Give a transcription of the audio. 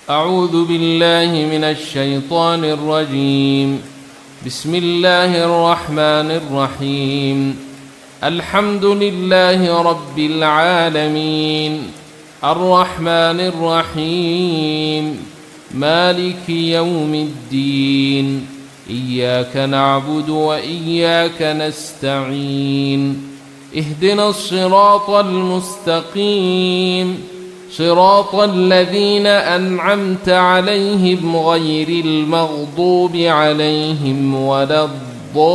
أعوذ بالله من الشيطان الرجيم. بسم الله الرحمن الرحيم. الحمد لله رب العالمين، الرحمن الرحيم، مالك يوم الدين، إياك نعبد وإياك نستعين. اهدنا الصراط المستقيم، صراط الذين أنعمت عليهم غير المغضوب عليهم ولا الضالين.